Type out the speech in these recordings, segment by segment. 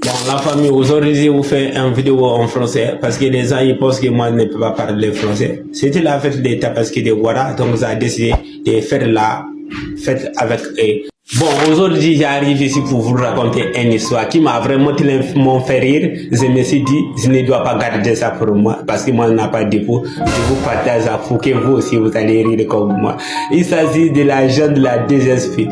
Bon, la famille, aujourd'hui, je vous fais une vidéo en français parce que les gens ils pensent que moi je ne peux pas parler français. C'était la fête d'État parce que de voilà, donc j'ai décidé de faire la fête avec eux. Bon, aujourd'hui, j'arrive ici pour vous raconter une histoire qui m'a vraiment tellement fait rire. Je me suis dit, je ne dois pas garder ça pour moi parce que moi, je n'ai pas de dépôt. Je vous partage ça pour que vous aussi, vous allez rire comme moi. Il s'agit de la jeune de la DSP.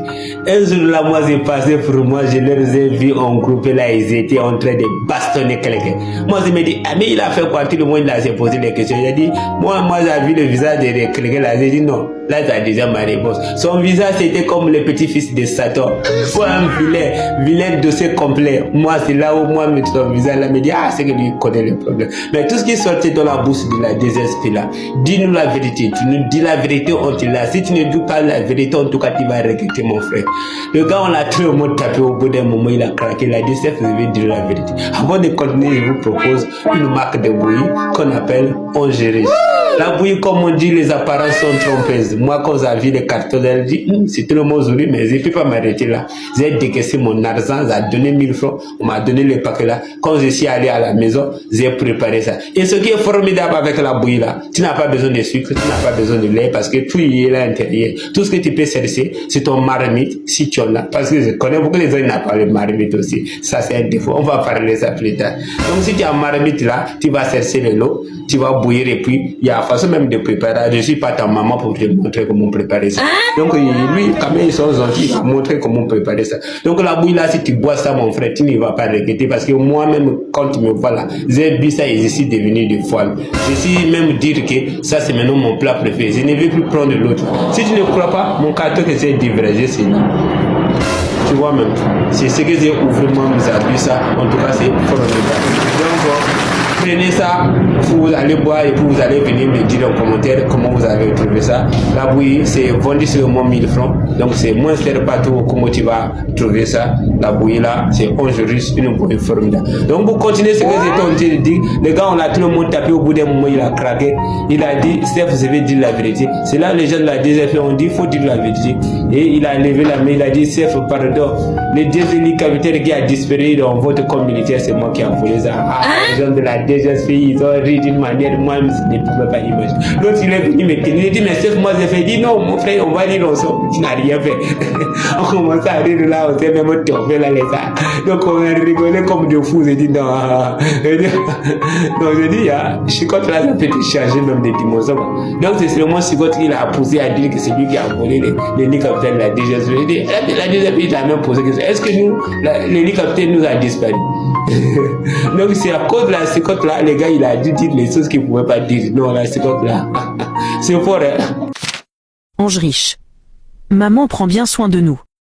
Un jour là, moi, j'ai passé pour moi, je leur ai vu en groupe là, ils étaient en train de bastonner quelqu'un. Moi, je me dis, ah, mais il a fait quoi? Tout le monde là s'est posé des questions. J'ai dit, moi, j'ai vu le visage de quelqu'un là, j'ai dit non. Là, tu as déjà ma réponse. Son visage, c'était comme le petit-fils de Satan. Pour un vilain dossier complet. Moi, c'est là où moi, son visage là me dit, ah, c'est que lui connaît le problème. Mais tout ce qui sortait dans la bouche de la DSP là, dis-nous la vérité. Tu nous dis la vérité, on te l'a. Si tu ne dis pas la vérité, en tout cas, tu vas regretter, mon frère. Le gars, on l'a tout le monde tapé au bout d'un moment, il a craqué. La DSP, je vais dire la vérité. Avant de continuer, je vous propose une marque de bouillie qu'on appelle Ongerige. La bouillie, comme on dit, les apparences sont trompeuses. Moi, quand j'ai vu les cartons, j'ai dit, c'est tellement joli, mais je ne peux pas m'arrêter là. J'ai décaissé mon argent, j'ai donné 1000 francs, on m'a donné le paquet là. Quand je suis allé à la maison, j'ai préparé ça. Et ce qui est formidable avec la bouillie là, tu n'as pas besoin de sucre, tu n'as pas besoin de lait, parce que tout y est là à l'intérieur. Tout ce que tu peux chercher, c'est ton marmite, si tu en as. Parce que je connais beaucoup de gens qui n'ont pas le marmite aussi. Ça, c'est un défaut. On va parler de ça plus tard. Donc, si tu as un marmite là, tu vas chercher de l'eau, tu vas bouillir et puis, il y a la façon même de préparer. Je suis pas ta maman pour te montrer comment préparer ça. Donc, lui, quand même, ils sont gentils, il va montrer comment préparer ça. Donc, la bouillie là, si tu bois ça, mon frère, tu ne vas pas regretter parce que moi-même, quand tu me vois là, j'ai bu ça et je suis devenu de folle. Je suis même dire que ça, c'est maintenant mon plat préféré. Je ne vais plus prendre l'autre. Si tu ne crois pas, mon carton que j'ai divergé, c'est là. Tu vois même, c'est ce que j'ai ouvert, moi, j'ai bu ça. En tout cas, c'est formidable. Donc, prenez ça, vous allez boire et puis vous allez venir me dire en commentaire comment vous avez trouvé ça. La bouillie, c'est vendu sur moins 1000 francs. Donc c'est moins cher partout comment tu vas trouver ça. La bouillie là, c'est aujourd'hui une bouillie formidable. Donc pour continuer ce que j'étais en train de dire, les gars, on a tout le monde tapé au bout d'un moment, il a craqué. Il a dit, Steph, je vais dire la vérité. C'est là les gens de la DSP ont dit, il faut dire la vérité. Et il a levé la main, il a dit, Steph, pardon. Le deuxième capitaine qui a disparu dans votre camp militaire, c'est moi qui ai volé ça. Ah, les gens de la DSP, ils ont ri d'une manière, moi, je ne pouvais pas imaginer. L'autre, il est venu me tenir, il dit, mais Steph, moi, j'ai fait, dit, non, mon frère, on va rire ensemble. Tu n'as rien fait. On commence à rire là, on s'est même tombé là, les gars. Donc, on a rigolé comme des fous. J'ai dit, non. Donc, je dis, Chicotte là, ça peut te changer même des dimensions. Donc, c'est seulement Chicotte qui l'a poussé à dire que c'est lui qui a volé l'hélicoptère de la DGSP. Je dis, la DGSP, il a même posé question. Est-ce que nous, l'hélicoptère nous a disparu? Donc, c'est à cause de la Chicotte là, les gars, il a dû dire les choses qu'il ne pouvait pas dire. Non, la Chicotte là. C'est fort, hein. Ongerige. Maman prend bien soin de nous.